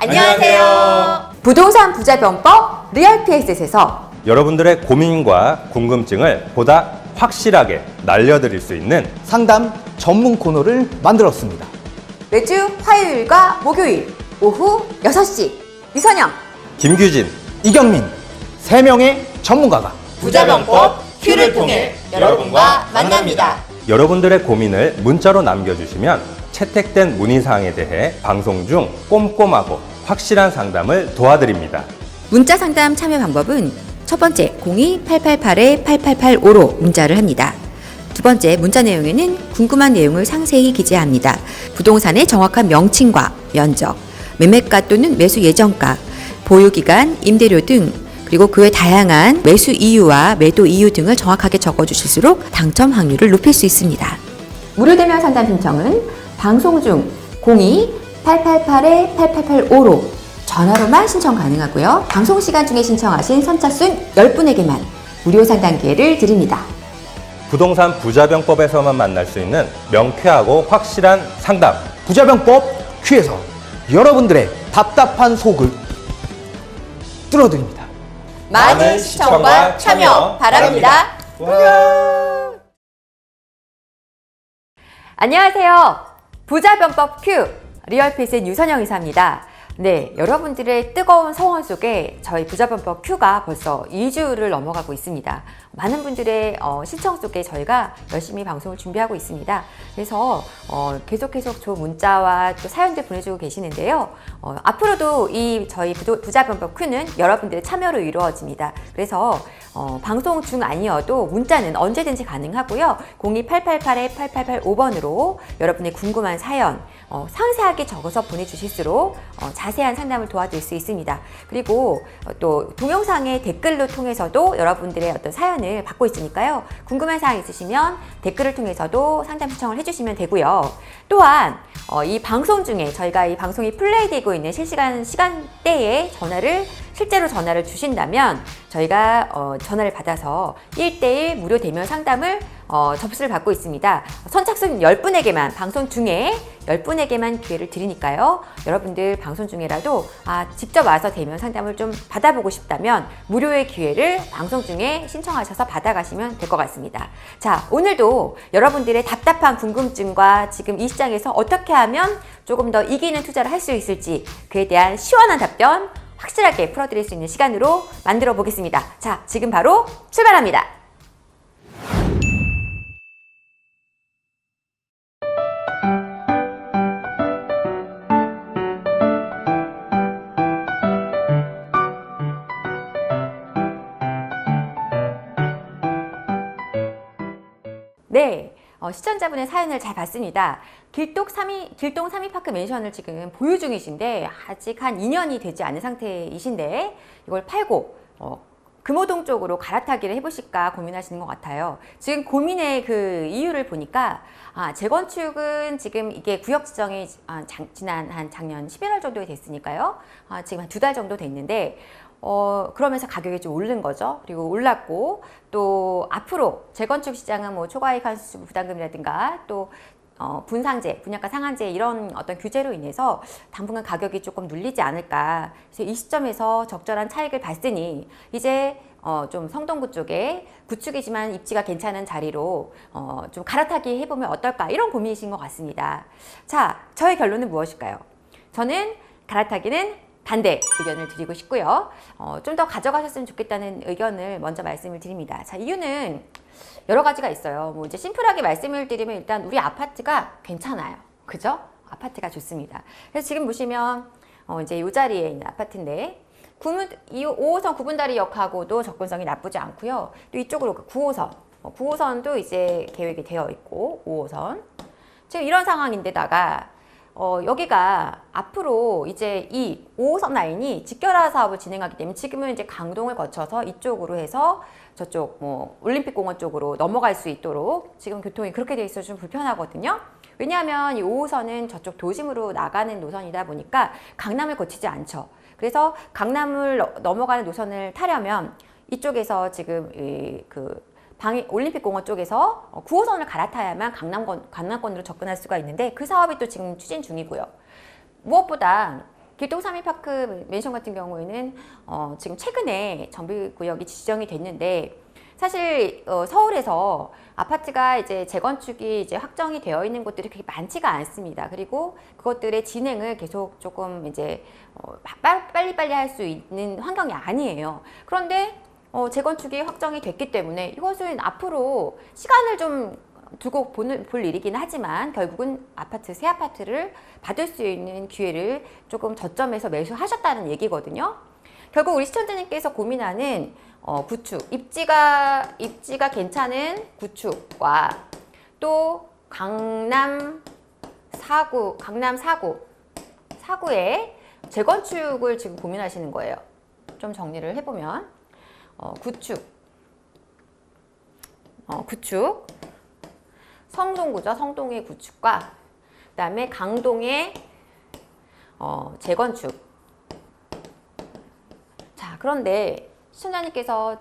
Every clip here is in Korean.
안녕하세요. 부동산 부자병법 리얼피에셋에서 여러분들의 고민과 궁금증을 보다 확실하게 날려드릴 수 있는 상담 전문 코너를 만들었습니다. 매주 화요일과 목요일 오후 6시 유선영, 김규진, 이경민 3명의 전문가가 부자병법 Q를 통해 여러분과 만납니다. 여러분들의 고민을 문자로 남겨주시면 채택된 문의사항에 대해 방송 중 꼼꼼하고 확실한 상담을 도와드립니다. 문자 상담 참여 방법은 첫 번째 02-888-8885로 문자를 합니다. 두 번째 문자 내용에는 궁금한 내용을 상세히 기재합니다. 부동산의 정확한 명칭과 면적, 매매가 또는 매수 예정가, 보유기간, 임대료 등 그리고 그의 다양한 매수 이유와 매도 이유 등을 정확하게 적어주실수록 당첨 확률을 높일 수 있습니다. 무료 대면 상담 신청은 방송 중 02-888-8885로 전화로만 신청 가능하고요. 방송 시간 중에 신청하신 선착순 10분에게만 무료 상담 기회를 드립니다. 부동산 부자병법에서만 만날 수 있는 명쾌하고 확실한 상담. 부자병법 Q에서 여러분들의 답답한 속을 뚫어드립니다. 많은 시청과 참여 바랍니다. 안녕하세요. 부자병법 Q 리얼피에셋 유선영 이사입니다. 네, 여러분들의 뜨거운 성원 속에 저희 부자병법 Q가 벌써 2주를 넘어가고 있습니다. 많은 분들의 신청 속에 저희가 열심히 방송을 준비하고 있습니다. 그래서 계속 좋은 문자와 또 사연들 보내주고 계시는데요. 앞으로도 이 저희 부자병법 Q는 여러분들의 참여로 이루어집니다. 그래서 방송 중 아니어도 문자는 언제든지 가능하고요. 02-888-8885번으로 여러분의 궁금한 사연 상세하게 적어서 보내주실수록 자세한 상담을 도와드릴 수 있습니다. 그리고 또 동영상의 댓글로 통해서도 여러분들의 어떤 사연을 받고 있으니까요. 궁금한 사항 있으시면 댓글을 통해서도 상담 신청을 해주시면 되고요. 또한 이 방송 중에 저희가 이 방송이 플레이되고 있는 실시간 시간대에 실제로 전화를 주신다면 저희가 전화를 받아서 1:1 무료 대면 상담을 접수를 받고 있습니다. 선착순 10분에게만 방송 중에 10분에게만 기회를 드리니까요. 여러분들 방송 중에라도 직접 와서 대면 상담을 좀 받아보고 싶다면 무료의 기회를 방송 중에 신청하셔서 받아가시면 될 것 같습니다. 자, 오늘도 여러분들의 답답한 궁금증과 지금 이 시장에서 어떻게 하면 조금 더 이기는 투자를 할 수 있을지 그에 대한 시원한 답변 확실하게 풀어드릴 수 있는 시간으로 만들어 보겠습니다. 자, 지금 바로 출발합니다. 네, 시청자분의 사연을 잘 봤습니다. 길동 3위 파크 맨션을 지금 보유 중이신데 아직 한 2년이 되지 않은 상태이신데 이걸 팔고 금호동 쪽으로 갈아타기를 해보실까 고민하시는 것 같아요. 지금 고민의 그 이유를 보니까 재건축은 지금 이게 구역 지정이 지난 한 작년 11월 정도에 됐으니까요. 지금 한 2달 정도 됐는데 그러면서 가격이 좀 오른 거죠. 그리고 올랐고 또 앞으로 재건축 시장은 뭐 초과이익 환수 부담금이라든가 또 분상제, 분양가 상한제 이런 어떤 규제로 인해서 당분간 가격이 조금 눌리지 않을까. 그래서 이 시점에서 적절한 차익을 봤으니 이제 좀 성동구 쪽에 구축이지만 입지가 괜찮은 자리로 좀 갈아타기 해보면 어떨까 이런 고민이신 것 같습니다. 자, 저의 결론은 무엇일까요? 저는 갈아타기는 반대 의견을 드리고 싶고요. 좀 더 가져가셨으면 좋겠다는 의견을 먼저 말씀을 드립니다. 자, 이유는 여러 가지가 있어요. 뭐 이제 심플하게 말씀을 드리면 일단 우리 아파트가 괜찮아요. 그죠? 아파트가 좋습니다. 그래서 지금 보시면 이제 이 자리에 있는 아파트인데 5호선 구분다리역하고도 접근성이 나쁘지 않고요. 또 이쪽으로 9호선, 9호선도 이제 계획이 되어 있고 5호선. 지금 이런 상황인데다가 여기가 앞으로 이제 이 5호선 라인이 직결화 사업을 진행하기 때문에 지금은 이제 강동을 거쳐서 이쪽으로 해서 저쪽 뭐 올림픽공원 쪽으로 넘어갈 수 있도록 지금 교통이 그렇게 돼 있어서 좀 불편하거든요. 왜냐하면 이 5호선은 저쪽 도심으로 나가는 노선이다 보니까 강남을 거치지 않죠. 그래서 강남을 넘어가는 노선을 타려면 이쪽에서 지금 올림픽공원 쪽에서 9호선을 갈아타야만 강남권으로 접근할 수가 있는데 그 사업이 또 지금 추진 중이고요. 무엇보다 길동 3위파크 맨션 같은 경우에는 지금 최근에 정비구역이 지정이 됐는데 사실 서울에서 아파트가 이제 재건축이 이제 확정이 되어 있는 곳들이 그렇게 많지가 않습니다. 그리고 그것들의 진행을 계속 조금 이제 빨리빨리 할 수 있는 환경이 아니에요. 그런데 재건축이 확정이 됐기 때문에 이것은 앞으로 시간을 좀 두고 볼 일이긴 하지만 결국은 새 아파트를 받을 수 있는 기회를 조금 저점에서 매수하셨다는 얘기거든요. 결국 우리 시청자님께서 고민하는 구축, 입지가 괜찮은 구축과 또 강남 4구의 재건축을 지금 고민하시는 거예요. 좀 정리를 해보면 구축, 성동구죠. 성동의 구축과 그다음에 강동의 재건축. 자, 그런데 시청자님께서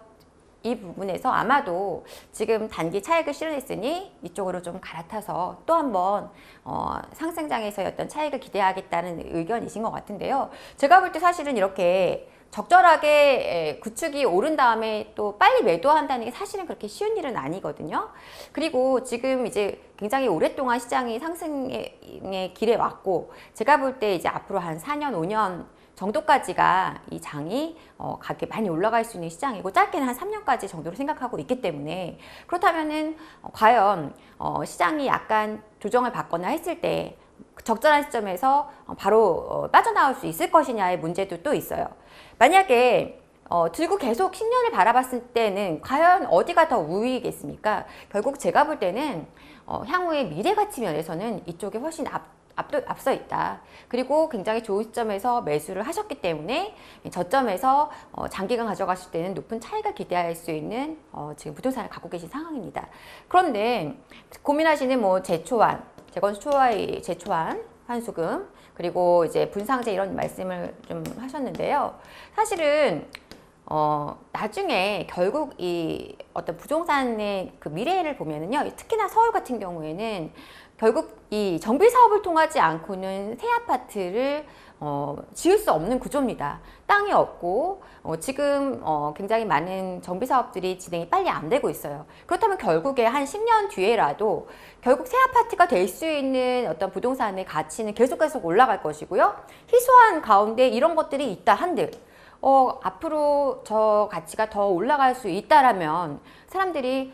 이 부분에서 아마도 지금 단기 차익을 실현했으니 이쪽으로 좀 갈아타서 또 한번 상승장에서의 어떤 차익을 기대하겠다는 의견이신 것 같은데요. 제가 볼 때 사실은 이렇게 적절하게 구축이 오른 다음에 또 빨리 매도한다는 게 사실은 그렇게 쉬운 일은 아니거든요. 그리고 지금 이제 굉장히 오랫동안 시장이 상승의 길에 왔고 제가 볼 때 이제 앞으로 한 4년, 5년 정도까지가 이 장이 가격이 많이 올라갈 수 있는 시장이고 짧게는 한 3년까지 정도로 생각하고 있기 때문에 그렇다면은 과연 시장이 약간 조정을 받거나 했을 때 적절한 시점에서 바로 빠져나올 수 있을 것이냐의 문제도 또 있어요. 만약에 들고 계속 10년을 바라봤을 때는 과연 어디가 더 우위겠습니까? 결국 제가 볼 때는 향후의 미래 가치 면에서는 이쪽이 훨씬 앞서 있다. 그리고 굉장히 좋은 시점에서 매수를 하셨기 때문에 저점에서 장기간 가져갔을 때는 높은 차익을 기대할 수 있는 지금 부동산을 갖고 계신 상황입니다. 그런데 고민하시는 뭐 재초안, 재건축 초과의 재초안, 환수금, 그리고 이제 분상제 이런 말씀을 좀 하셨는데요. 사실은 나중에 결국 이 어떤 부동산의 그 미래를 보면은요, 특히나 서울 같은 경우에는 결국 이 정비 사업을 통하지 않고는 새 아파트를 지을 수 없는 구조입니다. 땅이 없고 지금 굉장히 많은 정비 사업들이 진행이 빨리 안 되고 있어요. 그렇다면 결국에 한 10년 뒤에라도 결국 새 아파트가 될 수 있는 어떤 부동산의 가치는 계속 올라갈 것이고요. 희소한 가운데 이런 것들이 있다 한들 앞으로 저 가치가 더 올라갈 수 있다라면 사람들이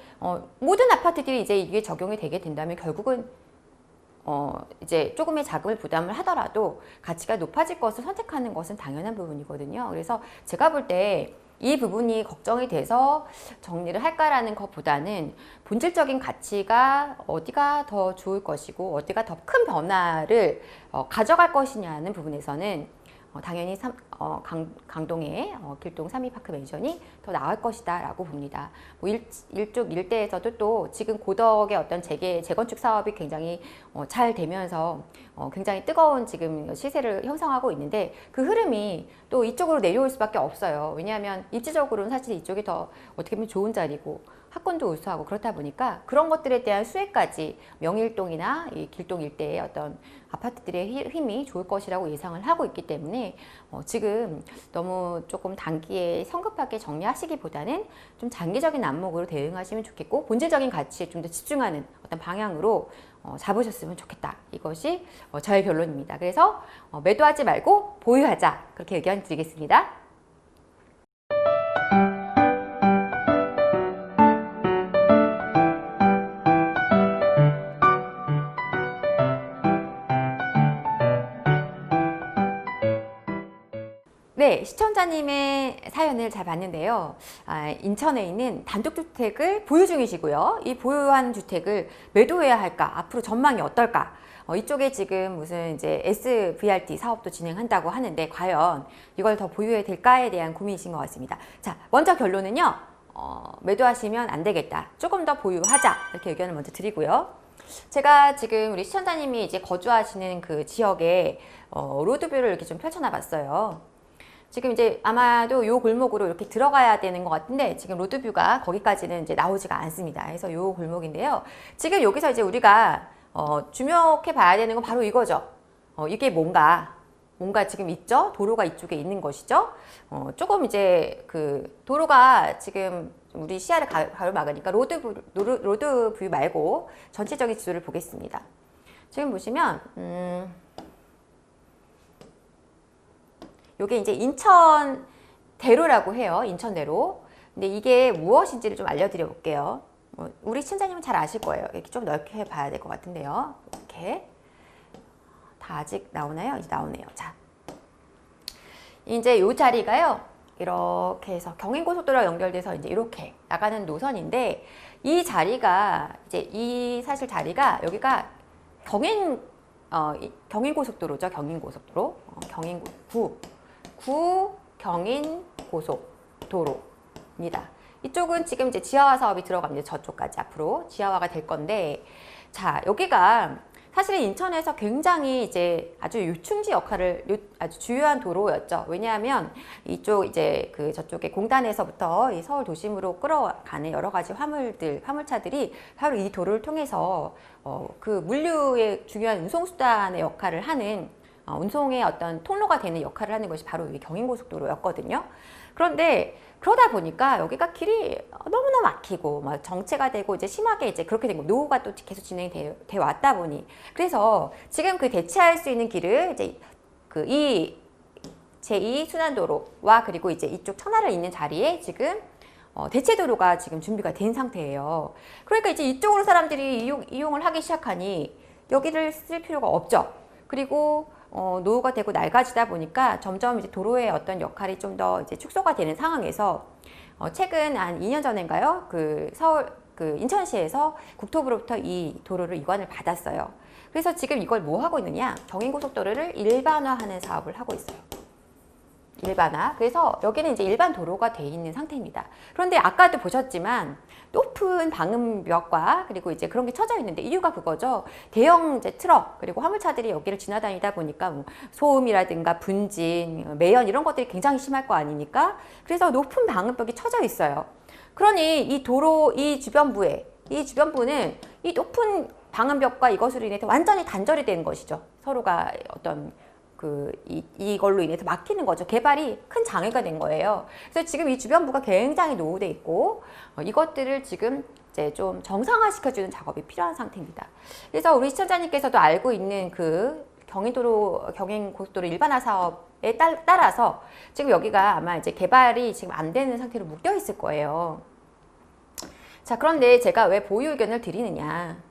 모든 아파트들이 이제 이게 적용이 되게 된다면 결국은 이제 조금의 자금을 부담을 하더라도 가치가 높아질 것을 선택하는 것은 당연한 부분이거든요. 그래서 제가 볼 때 이 부분이 걱정이 돼서 정리를 할까라는 것보다는 본질적인 가치가 어디가 더 좋을 것이고 어디가 더 큰 변화를 가져갈 것이냐는 부분에서는 당연히 강동의 길동 3위파크 맨션이 더 나을 것이다 라고 봅니다. 뭐 일쪽 일대에서도 또 지금 고덕의 어떤 재건축 사업이 굉장히 잘 되면서 굉장히 뜨거운 지금 시세를 형성하고 있는데 그 흐름이 또 이쪽으로 내려올 수밖에 없어요. 왜냐하면 입지적으로는 사실 이쪽이 더 어떻게 보면 좋은 자리고 학군도 우수하고 그렇다 보니까 그런 것들에 대한 수혜까지 명일동이나 이 길동 일대의 어떤 아파트들의 힘이 좋을 것이라고 예상을 하고 있기 때문에 지금 너무 조금 단기에 성급하게 정리하시기보다는 좀 장기적인 안목으로 대응하시면 좋겠고 본질적인 가치에 좀 더 집중하는 어떤 방향으로 잡으셨으면 좋겠다. 이것이 저의 결론입니다. 그래서 매도하지 말고 보유하자. 그렇게 의견 드리겠습니다. 네, 시청자님의 사연을 잘 봤는데요. 인천에 있는 단독주택을 보유 중이시고요. 이 보유한 주택을 매도해야 할까? 앞으로 전망이 어떨까? 이쪽에 지금 무슨 이제 SVRT 사업도 진행한다고 하는데 과연 이걸 더 보유해야 될까에 대한 고민이신 것 같습니다. 자, 먼저 결론은요. 매도하시면 안 되겠다. 조금 더 보유하자. 이렇게 의견을 먼저 드리고요. 제가 지금 우리 시청자님이 이제 거주하시는 그 지역에 로드뷰를 이렇게 좀 펼쳐놔 봤어요. 지금 이제 아마도 요 골목으로 이렇게 들어가야 되는 것 같은데 지금 로드뷰가 거기까지는 이제 나오지가 않습니다. 그래서 요 골목인데요. 지금 여기서 이제 우리가 주목해 봐야 되는 건 바로 이거죠. 이게 뭔가 뭔가 지금 있죠? 도로가 이쪽에 있는 것이죠? 조금 이제 그 도로가 지금 우리 시야를 가로막으니까 로드 뷰 말고 전체적인 지도를 보겠습니다. 지금 보시면, 요게 이제 인천대로라고 해요. 인천대로. 근데 이게 무엇인지를 좀 알려드려 볼게요. 우리 시청자님은 잘 아실 거예요. 이렇게 좀 넓게 봐야 될 것 같은데요. 이렇게. 다 아직 나오나요? 이제 나오네요. 자. 이제 요 자리가요. 이렇게 해서 경인고속도로와 연결돼서 이제 이렇게 나가는 노선인데, 이 자리가, 이제 사실 자리가 여기가 경인고속도로죠. 경인고속도로. 구 경인고속도로입니다. 이쪽은 지금 이제 지하화 사업이 들어갑니다. 저쪽까지 앞으로 지하화가 될 건데, 자, 여기가 사실은 인천에서 굉장히 이제 아주 요충지 역할을 아주 주요한 도로였죠. 왜냐하면 이쪽 이제 그 저쪽에 공단에서부터 이 서울 도심으로 끌어가는 여러 가지 화물차들이 바로 이 도로를 통해서 그 물류의 중요한 운송수단의 역할을 하는 운송의 어떤 통로가 되는 역할을 하는 것이 바로 이 경인고속도로였거든요. 그런데 그러다 보니까 여기가 길이 너무나 막히고 막 정체가 되고 이제 심하게 이제 그렇게 된 거, 노후가 또 계속 진행이 돼 왔다 보니, 그래서 지금 그 대체할 수 있는 길을 이제 그 이 제2 순환도로와 그리고 이제 이쪽 천하를 잇는 자리에 지금 대체 도로가 지금 준비가 된 상태예요. 그러니까 이제 이쪽으로 사람들이 이용을 하기 시작하니 여기를 쓸 필요가 없죠. 그리고 노후가 되고 낡아지다 보니까 점점 이제 도로의 어떤 역할이 좀 더 이제 축소가 되는 상황에서 최근 한 2년 전인가요? 그 인천시에서 국토부로부터 이 도로를 이관을 받았어요. 그래서 지금 이걸 뭐 하고 있느냐? 경인고속도로를 일반화하는 사업을 하고 있어요. 일반화. 그래서 여기는 이제 일반 도로가 돼 있는 상태입니다. 그런데 아까도 보셨지만 높은 방음벽과 그리고 이제 그런 게 쳐져 있는데, 이유가 그거죠. 대형 이제 트럭 그리고 화물차들이 여기를 지나다니다 보니까 뭐 소음이라든가 분진, 매연 이런 것들이 굉장히 심할 거 아닙니까? 그래서 높은 방음벽이 쳐져 있어요. 그러니 이 도로 이 주변부는 이 높은 방음벽과 이것으로 인해서 완전히 단절이 되는 것이죠. 서로가 어떤 이걸로 인해서 막히는 거죠. 개발이 큰 장애가 된 거예요. 그래서 지금 이 주변부가 굉장히 노후돼 있고, 이것들을 지금 이제 좀 정상화시켜주는 작업이 필요한 상태입니다. 그래서 우리 시청자님께서도 알고 있는 그 경인고속도로 일반화 사업에 따라서 지금 여기가 아마 이제 개발이 지금 안 되는 상태로 묶여 있을 거예요. 자, 그런데 제가 왜 보유 의견을 드리느냐.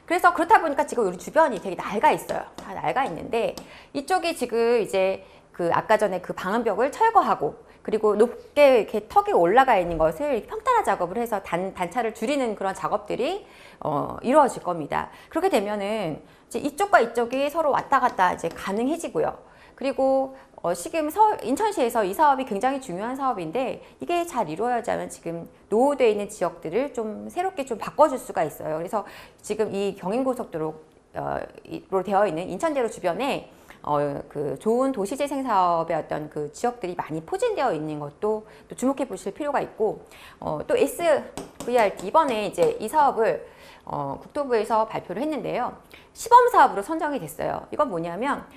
그래서 그렇다 보니까 지금 우리 주변이 되게 낡아 있어요. 다 낡아 있는데, 이쪽이 지금 이제 그 아까 전에 그 방음벽을 철거하고, 그리고 높게 이렇게 턱이 올라가 있는 것을 평탄화 작업을 해서 단차를 줄이는 그런 작업들이 이루어질 겁니다. 그렇게 되면은 이제 이쪽과 이쪽이 서로 왔다 갔다 이제 가능해지고요. 그리고 지금 인천시에서 이 사업이 굉장히 중요한 사업인데, 이게 잘 이루어지면 지금 노후되어 있는 지역들을 좀 새롭게 좀 바꿔줄 수가 있어요. 그래서 지금 이 경인고속도로로 되어 있는 인천대로 주변에 그 좋은 도시재생 사업의 어떤 그 지역들이 많이 포진되어 있는 것도 또 주목해 보실 필요가 있고, 또 SVRT 이번에 이제 이 사업을 국토부에서 발표를 했는데요. 시범 사업으로 선정이 됐어요. 이건 뭐냐면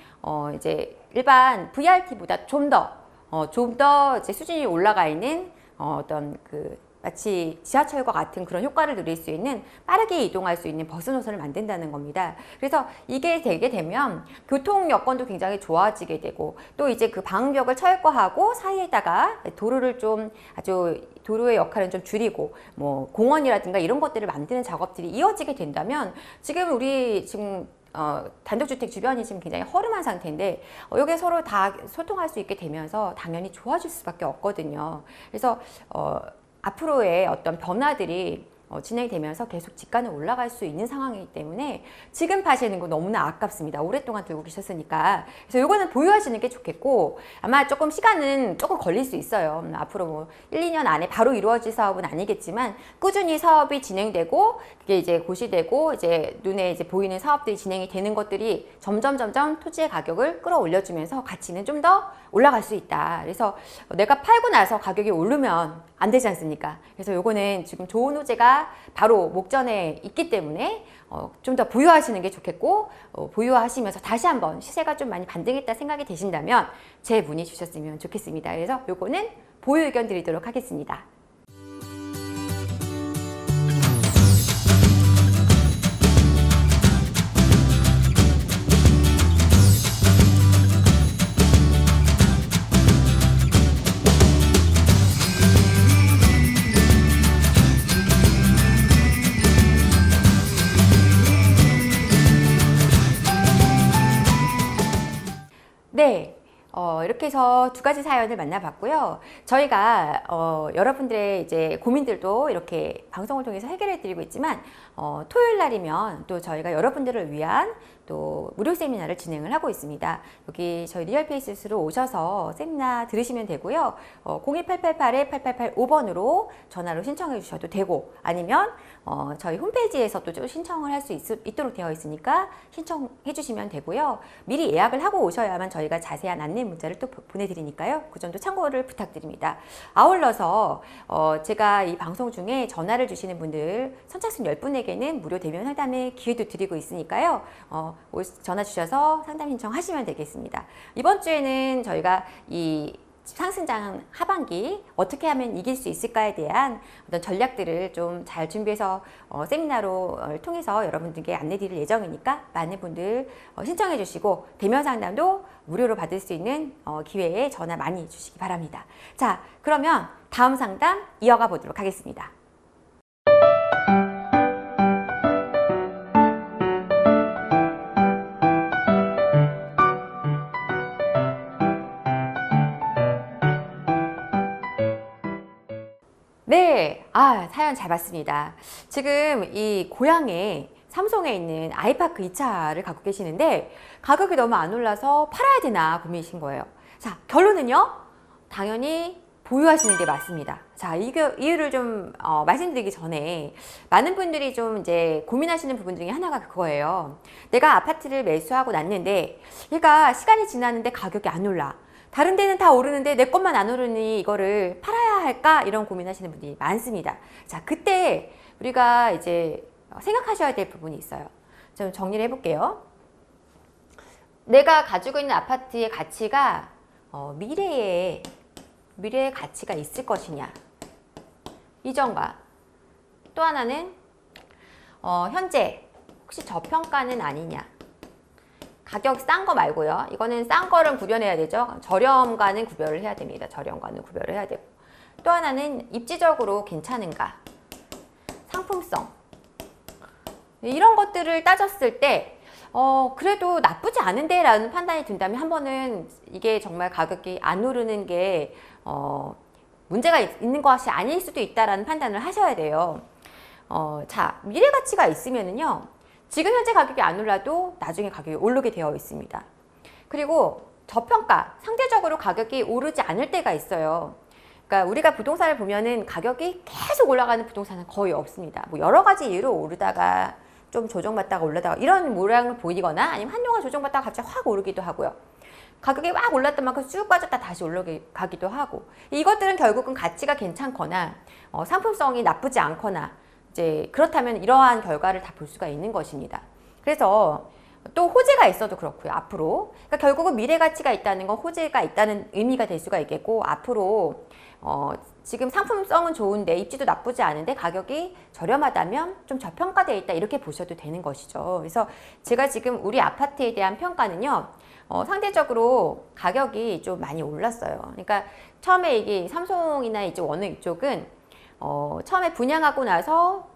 이제 일반 VRT보다 좀 더 이제 수준이 올라가 있는 어떤 그 마치 지하철과 같은 그런 효과를 누릴 수 있는, 빠르게 이동할 수 있는 버스 노선을 만든다는 겁니다. 그래서 이게 되게 되면 교통 여건도 굉장히 좋아지게 되고, 또 이제 그 방음벽을 철거하고 사이에다가 도로를 좀 아주 도로의 역할은 좀 줄이고 뭐 공원이라든가 이런 것들을 만드는 작업들이 이어지게 된다면, 지금 단독주택 주변이 지금 굉장히 허름한 상태인데, 여기에 서로 다 소통할 수 있게 되면서 당연히 좋아질 수밖에 없거든요. 그래서 앞으로의 어떤 변화들이 진행되면서 계속 집가는 올라갈 수 있는 상황이기 때문에 지금 파시는 거 너무나 아깝습니다. 오랫동안 들고 계셨으니까. 그래서 요거는 보유하시는 게 좋겠고, 아마 조금 시간은 조금 걸릴 수 있어요. 앞으로 뭐 1, 2년 안에 바로 이루어질 사업은 아니겠지만, 꾸준히 사업이 진행되고 그게 이제 고시되고 이제 눈에 이제 보이는 사업들이 진행이 되는 것들이 점점 토지의 가격을 끌어올려주면서 가치는 좀 더 올라갈 수 있다. 그래서 내가 팔고 나서 가격이 오르면 안 되지 않습니까? 그래서 요거는 지금 좋은 호재가 아파트가 바로 목전에 있기 때문에 좀 더 보유하시는 게 좋겠고, 보유하시면서 다시 한번 시세가 좀 많이 반등했다 생각이 되신다면 제 문의 주셨으면 좋겠습니다. 그래서 요거는 보유 의견 드리도록 하겠습니다. 네. 이렇게 해서 두 가지 사연을 만나봤고요. 저희가 여러분들의 이제 고민들도 이렇게 방송을 통해서 해결해 드리고 있지만 토요일 날이면 또 저희가 여러분들을 위한 또 무료 세미나를 진행을 하고 있습니다. 여기 저희 리얼페이스로 오셔서 세미나 들으시면 되고요. 02888-8885번으로 전화로 신청해 주셔도 되고, 아니면 저희 홈페이지에서도 좀 신청을 할 수 있도록 되어 있으니까 신청해 주시면 되고요. 미리 예약을 하고 오셔야만 저희가 자세한 안내 문자를 또 보내드리니까요. 그 점도 참고를 부탁드립니다. 아울러서 제가 이 방송 중에 전화를 주시는 분들 선착순 10분에게는 무료 대면 상담의 기회도 드리고 있으니까요. 전화 주셔서 상담 신청하시면 되겠습니다. 이번 주에는 저희가 이 상승장 하반기 어떻게 하면 이길 수 있을까에 대한 어떤 전략들을 좀 잘 준비해서 세미나로 통해서 여러분들께 안내 드릴 예정이니까 많은 분들 신청해 주시고 대면 상담도 무료로 받을 수 있는 기회에 전화 많이 주시기 바랍니다. 자, 그러면 다음 상담 이어가 보도록 하겠습니다. 네, 사연 잘 봤습니다. 지금 이 고향에 삼성에 있는 아이파크 2차를 갖고 계시는데 가격이 너무 안 올라서 팔아야 되나 고민이신 거예요. 자, 결론은요? 당연히 보유하시는 게 맞습니다. 자, 이유를 좀 말씀드리기 전에 많은 분들이 좀 이제 고민하시는 부분 중에 하나가 그거예요. 내가 아파트를 매수하고 났는데 얘가 시간이 지났는데 가격이 안 올라. 다른 데는 다 오르는데 내 것만 안 오르니 이거를 팔아야 할까? 이런 고민하시는 분들이 많습니다. 자, 그때 우리가 이제 생각하셔야 될 부분이 있어요. 좀 정리를 해볼게요. 내가 가지고 있는 아파트의 가치가 미래의 가치가 있을 것이냐, 이전과 또 하나는 현재 혹시 저평가는 아니냐. 가격 싼 거 말고요. 이거는 싼 거를 구별해야 되죠. 저렴과는 구별을 해야 됩니다. 저렴과는 구별을 해야 되고. 또 하나는 입지적으로 괜찮은가, 상품성, 이런 것들을 따졌을 때 그래도 나쁘지 않은데 라는 판단이 든다면 한 번은 이게 정말 가격이 안 오르는 게 문제가 있는 것이 아닐 수도 있다라는 판단을 하셔야 돼요. 자, 미래 가치가 있으면은요, 지금 현재 가격이 안 올라도 나중에 가격이 오르게 되어 있습니다. 그리고 저평가, 상대적으로 가격이 오르지 않을 때가 있어요. 그러니까 우리가 부동산을 보면은 가격이 계속 올라가는 부동산은 거의 없습니다. 뭐 여러 가지 이유로 오르다가 좀 조정받다가 올라다가 이런 모양을 보이거나, 아니면 한동안 조정받다가 갑자기 확 오르기도 하고요. 가격이 막 올랐던 만큼 쭉 빠졌다 다시 올라가기도 하고, 이것들은 결국은 가치가 괜찮거나 상품성이 나쁘지 않거나, 이제 그렇다면 이러한 결과를 다 볼 수가 있는 것입니다. 그래서 또 호재가 있어도 그렇고요. 앞으로 그러니까 결국은 미래 가치가 있다는 건 호재가 있다는 의미가 될 수가 있겠고, 앞으로 지금 상품성은 좋은데 입지도 나쁘지 않은데 가격이 저렴하다면 좀 저평가되어 있다, 이렇게 보셔도 되는 것이죠. 그래서 제가 지금 우리 아파트에 대한 평가는요, 상대적으로 가격이 좀 많이 올랐어요. 그러니까 처음에 이게 삼성이나 이제 원흥 이쪽은 처음에 분양하고 나서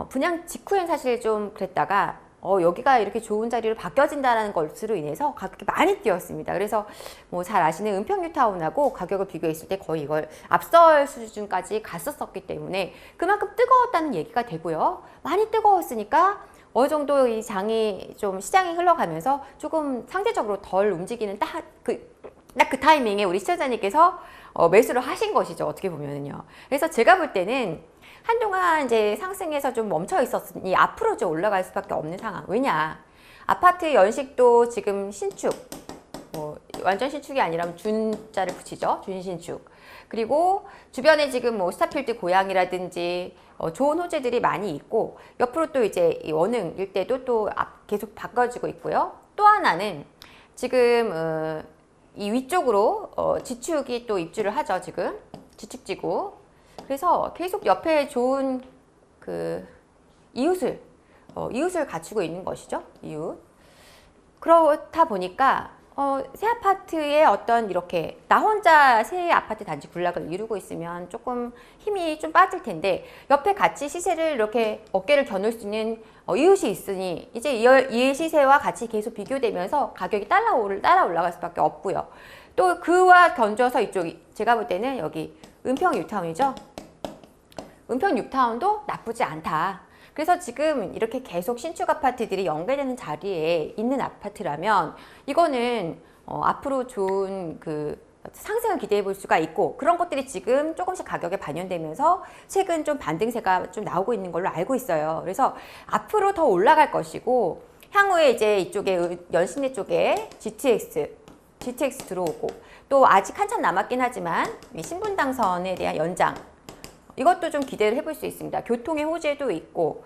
분양 직후엔 사실 좀 그랬다가 여기가 이렇게 좋은 자리로 바뀌어진다는 것으로 인해서 가격이 많이 뛰었습니다. 그래서 뭐 잘 아시는 은평뉴타운하고 가격을 비교했을 때 거의 이걸 앞설 수준까지 갔었기 때문에 그만큼 뜨거웠다는 얘기가 되고요. 많이 뜨거웠으니까 어느 정도 이 장이 좀 시장이 흘러가면서 조금 상대적으로 덜 움직이는 딱 그 타이밍에 우리 시청자님께서 매수를 하신 것이죠. 어떻게 보면은요. 그래서 제가 볼 때는 한동안 이제 상승해서 좀 멈춰 있었으니 앞으로 좀 올라갈 수밖에 없는 상황. 왜냐? 아파트 연식도 지금 신축, 뭐 완전 신축이 아니라면 준자를 붙이죠. 준신축. 그리고 주변에 지금 뭐 스타필드 고양이라든지 좋은 호재들이 많이 있고, 옆으로 또 이제 이 원흥 일대도 또 계속 바꿔지고 있고요. 또 하나는 지금 이 위쪽으로 지축이 또 입주를 하죠. 지금 지축지구. 그래서 계속 옆에 좋은 그 이웃을 갖추고 있는 것이죠. 이웃. 그렇다 보니까 새 아파트에 어떤 이렇게 나 혼자 새 아파트 단지 군락을 이루고 있으면 조금 힘이 좀 빠질 텐데, 옆에 같이 시세를 이렇게 어깨를 겨눌 수 있는 이웃이 있으니 이제 이 시세와 같이 계속 비교되면서 가격이 따라 올라갈 수밖에 없고요. 또 그와 견줘서 이쪽이 제가 볼 때는 여기 은평 뉴타운이죠. 은평 뉴타운도 나쁘지 않다. 그래서 지금 이렇게 계속 신축 아파트들이 연계되는 자리에 있는 아파트라면 이거는 앞으로 좋은 그 상승을 기대해 볼 수가 있고, 그런 것들이 지금 조금씩 가격에 반영되면서 최근 좀 반등세가 좀 나오고 있는 걸로 알고 있어요. 그래서 앞으로 더 올라갈 것이고, 향후에 이제 이쪽에 연신내 쪽에 GTX 들어오고, 또 아직 한참 남았긴 하지만 신분당선에 대한 연장, 이것도 좀 기대를 해볼 수 있습니다. 교통의 호재도 있고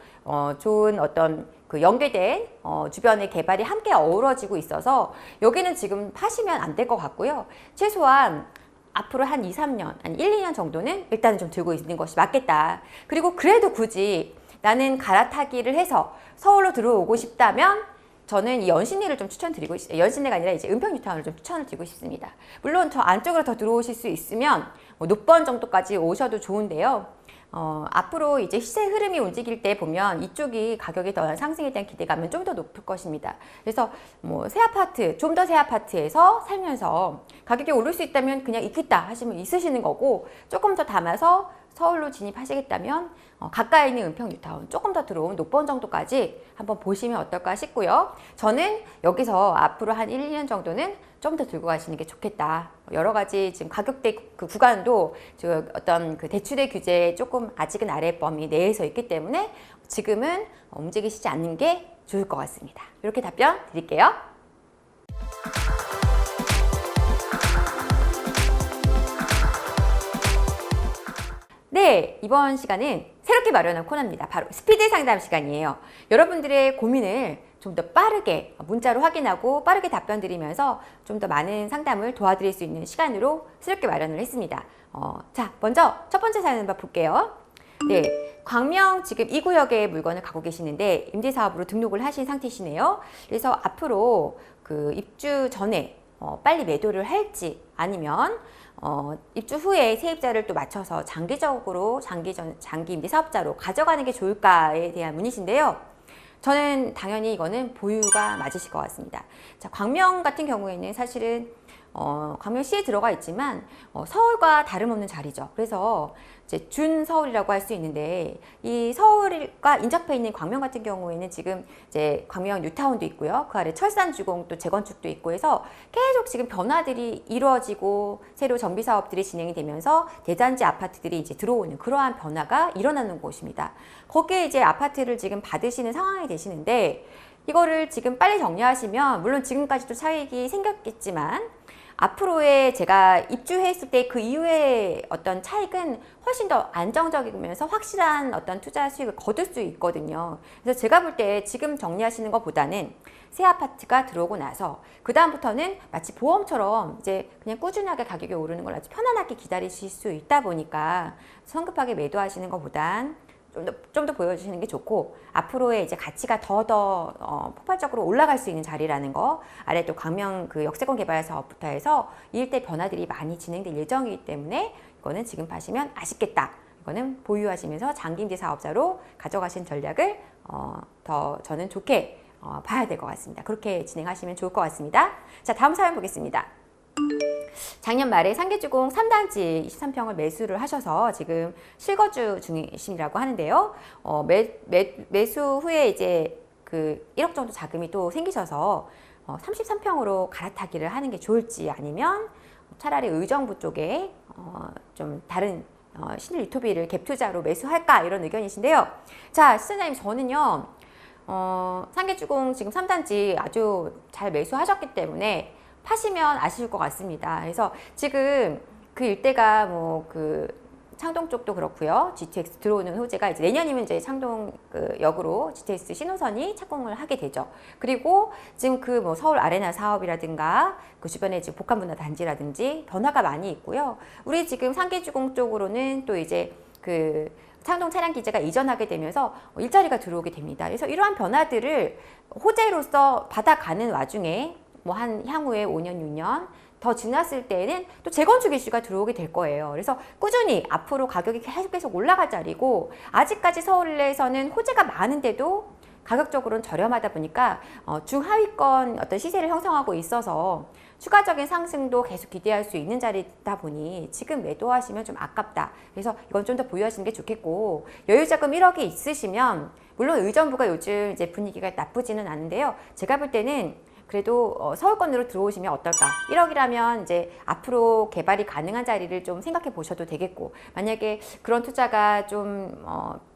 좋은 어떤 그 연계된 주변의 개발이 함께 어우러지고 있어서 여기는 지금 파시면 안 될 것 같고요. 최소한 앞으로 한 2, 3년, 한 1, 2년 정도는 일단은 좀 들고 있는 것이 맞겠다. 그리고 그래도 굳이 나는 갈아타기를 해서 서울로 들어오고 싶다면 저는 이 연신내를 좀 추천드리고 있어요. 연신내가 아니라 이제 은평 뉴타운을 좀 추천을 드리고 싶습니다. 물론 저 안쪽으로 더 들어오실 수 있으면 노번 정도까지 오셔도 좋은데요. 앞으로 이제 시세 흐름이 움직일 때 보면 이쪽이 가격이 더 상승에 대한 기대감은 좀 더 높을 것입니다. 그래서 뭐 새 아파트, 좀 더 새 아파트에서 살면서 가격이 오를 수 있다면 그냥 있겠다 하시면 있으시는 거고, 조금 더 담아서 서울로 진입하시겠다면 가까이 있는 은평 뉴타운 조금 더 들어온 노번 정도까지 한번 보시면 어떨까 싶고요. 저는 여기서 앞으로 한 1, 2년 정도는 좀 더 들고 가시는 게 좋겠다. 여러 가지 지금 가격대 그 구간도 어떤 그 대출의 규제에 조금 아직은 아래 범위 내에서 있기 때문에 지금은 움직이시지 않는 게 좋을 것 같습니다. 이렇게 답변 드릴게요. 네, 이번 시간은 새롭게 마련한 코너입니다. 바로 스피드 상담 시간이에요. 여러분들의 고민을 좀 더 빠르게 문자로 확인하고 빠르게 답변 드리면서 좀 더 많은 상담을 도와드릴 수 있는 시간으로 새롭게 마련을 했습니다. 자, 먼저 첫 번째 사연 한번 볼게요. 네, 광명 지금 이 구역에 물건을 갖고 계시는데 임대사업으로 등록을 하신 상태시네요. 그래서 앞으로 그 입주 전에 빨리 매도를 할지, 아니면 입주 후에 세입자를 또 맞춰서 장기적으로 장기 임대 사업자로 가져가는 게 좋을까에 대한 문의신데요. 저는 당연히 이거는 보유가 맞으실 것 같습니다. 자, 광명 같은 경우에는 사실은 광명시에 들어가 있지만 서울과 다름없는 자리죠. 그래서 이제 준서울이라고 할 수 있는데, 이 서울과 인접해 있는 광명 같은 경우에는 지금 이제 광명 뉴타운도 있고요. 그 아래 철산주공 또 재건축도 있고 해서 계속 지금 변화들이 이루어지고 새로 정비 사업들이 진행이 되면서 대단지 아파트들이 이제 들어오는 그러한 변화가 일어나는 곳입니다. 거기에 이제 아파트를 지금 받으시는 상황이 되시는데, 이거를 지금 빨리 정리하시면 물론 지금까지도 차익이 생겼겠지만 앞으로의 제가 입주했을 때 그 이후에 어떤 차익은 훨씬 더 안정적이면서 확실한 어떤 투자 수익을 거둘 수 있거든요. 그래서 제가 볼 때 지금 정리하시는 것보다는 새 아파트가 들어오고 나서 그 다음부터는 마치 보험처럼 이제 그냥 꾸준하게 가격이 오르는 걸 아주 편안하게 기다리실 수 있다 보니까 성급하게 매도하시는 것보단 좀 더 보여주시는 게 좋고, 앞으로의 이제 가치가 더 폭발적으로 올라갈 수 있는 자리라는 거, 아래 또 광명 그 역세권 개발 사업부터 해서 이 일대 변화들이 많이 진행될 예정이기 때문에 이거는 지금 파시면 아쉽겠다. 이거는 보유하시면서 장기 임대 사업자로 가져가신 전략을 더 저는 좋게 봐야 될 것 같습니다. 그렇게 진행하시면 좋을 것 같습니다. 자, 다음 사연 보겠습니다. 작년 말에 상계주공 3단지 23평을 매수를 하셔서 지금 실거주 중이시라고 하는데요. 매수 후에 이제 그 1억 정도 자금이 또 생기셔서 33평으로 갈아타기를 하는 게 좋을지, 아니면 차라리 의정부 쪽에 좀 다른 신일 유토비를 갭 투자로 매수할까, 이런 의견이신데요. 자, 시청자님, 저는요 상계주공 지금 3단지 아주 잘 매수하셨기 때문에 파시면 아실 것 같습니다. 그래서 지금 그 일대가 뭐 창동 쪽도 그렇고요. GTX 들어오는 호재가 이제 내년이면 이제 창동 역으로 GTX 신호선이 착공을 하게 되죠. 그리고 지금 뭐 서울 아레나 사업이라든가 그 주변에 지금 복합문화 단지라든지 변화가 많이 있고요. 우리 지금 상계주공 쪽으로는 또 이제 창동 차량 기지가 이전하게 되면서 일자리가 들어오게 됩니다. 그래서 이러한 변화들을 호재로서 받아가는 와중에 뭐 향후에 5년, 6년 더 지났을 때에는 또 재건축 이슈가 들어오게 될 거예요. 그래서 꾸준히 앞으로 가격이 계속 올라갈 자리고, 아직까지 서울에서는 호재가 많은데도 가격적으로는 저렴하다 보니까 중하위권 어떤 시세를 형성하고 있어서 추가적인 상승도 계속 기대할 수 있는 자리다 보니 지금 매도하시면 좀 아깝다. 그래서 이건 좀 더 보유하시는 게 좋겠고, 여유자금 1억이 있으시면 물론 의정부가 요즘 이제 분위기가 나쁘지는 않은데요. 제가 볼 때는 그래도 서울권으로 들어오시면 어떨까? 1억이라면 이제 앞으로 개발이 가능한 자리를 좀 생각해 보셔도 되겠고, 만약에 그런 투자가 좀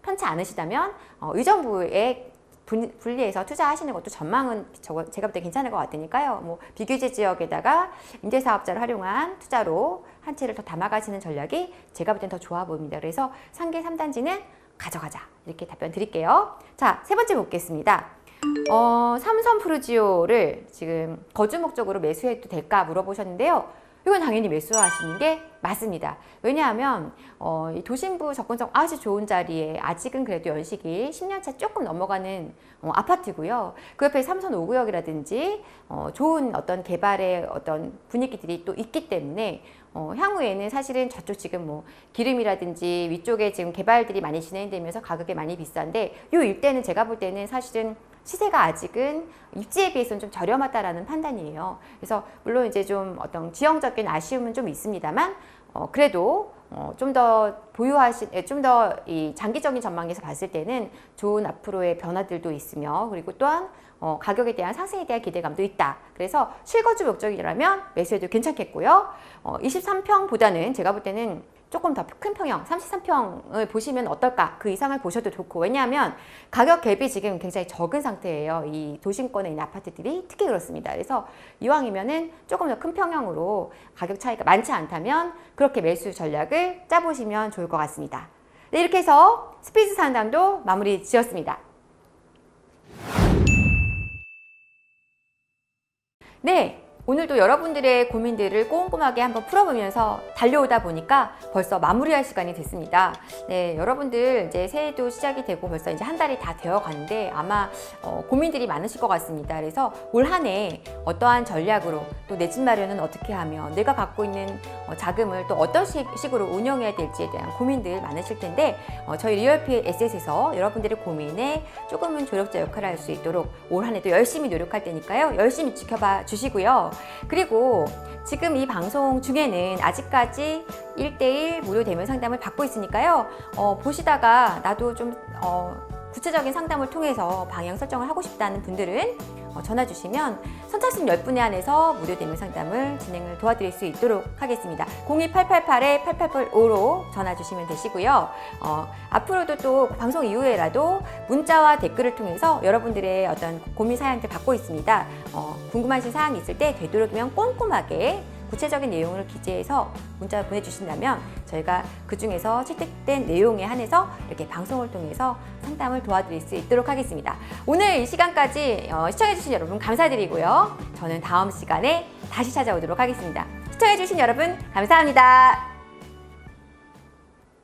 편치 않으시다면 의정부에 분리해서 투자하시는 것도 전망은 제가 볼 때 괜찮을 것 같으니까요. 뭐 비규제 지역에다가 임대사업자를 활용한 투자로 한 채를 더 담아가시는 전략이 제가 볼 땐 더 좋아 보입니다. 그래서 상계 3단지는 가져가자, 이렇게 답변 드릴게요. 자, 세 번째 보겠습니다. 삼성 프루지오를 지금 거주 목적으로 매수해도 될까 물어보셨는데요. 이건 당연히 매수하시는 게 맞습니다. 왜냐하면 이 도심부 접근성 아주 좋은 자리에 아직은 그래도 연식이 10년차 조금 넘어가는 아파트고요. 그 옆에 삼선 5구역이라든지 좋은 어떤 개발의 어떤 분위기들이 또 있기 때문에 향후에는 사실은 저쪽 지금 뭐 기름이라든지 위쪽에 지금 개발들이 많이 진행되면서 가격이 많이 비싼데, 이 일대는 제가 볼 때는 사실은 시세가 아직은 입지에 비해서는 좀 저렴하다라는 판단이에요. 그래서 물론 이제 좀 어떤 지형적인 아쉬움은 좀 있습니다만 그래도 좀 더 좀 더 이 장기적인 전망에서 봤을 때는 좋은 앞으로의 변화들도 있으며, 그리고 또한 가격에 대한 상승에 대한 기대감도 있다. 그래서 실거주 목적이라면 매수해도 괜찮겠고요. 23평보다는 제가 볼 때는 조금 더 큰 평형 33평을 보시면 어떨까, 그 이상을 보셔도 좋고, 왜냐하면 가격 갭이 지금 굉장히 적은 상태예요. 이 도심권에 있는 아파트들이 특히 그렇습니다. 그래서 이왕이면은 조금 더 큰 평형으로 가격 차이가 많지 않다면 그렇게 매수 전략을 짜보시면 좋을 것 같습니다. 네, 이렇게 해서 스피드 상담도 마무리 지었습니다. 네, 오늘도 여러분들의 고민들을 꼼꼼하게 한번 풀어보면서 달려오다 보니까 벌써 마무리할 시간이 됐습니다. 네, 여러분들 이제 새해도 시작이 되고 벌써 이제 한 달이 다 되어 가는데 아마 고민들이 많으실 것 같습니다. 그래서 올 한 해 어떠한 전략으로, 또 내 집 마련은 어떻게 하며 내가 갖고 있는 자금을 또 어떤 식으로 운영해야 될지에 대한 고민들 많으실 텐데, 저희 리얼피 에셋에서 여러분들의 고민에 조금은 조력자 역할을 할 수 있도록 올 한 해도 열심히 노력할 테니까요. 열심히 지켜봐 주시고요. 그리고 지금 이 방송 중에는 아직까지 1:1 무료 대면 상담을 받고 있으니까요. 보시다가 나도 좀 구체적인 상담을 통해서 방향 설정을 하고 싶다는 분들은 전화 주시면 선착순 10분에 한해서 무료 대면 상담을 진행을 도와드릴 수 있도록 하겠습니다. 02888-8885로 전화 주시면 되시고요. 앞으로도 또 방송 이후에라도 문자와 댓글을 통해서 여러분들의 어떤 고민 사연들 받고 있습니다. 궁금하신 사항이 있을 때 되도록이면 꼼꼼하게 구체적인 내용을 기재해서 문자 보내주신다면 저희가 그 중에서 채택된 내용에 한해서 이렇게 방송을 통해서 상담을 도와드릴 수 있도록 하겠습니다. 오늘 이 시간까지 시청해주신 여러분 감사드리고요. 저는 다음 시간에 다시 찾아오도록 하겠습니다. 시청해주신 여러분 감사합니다.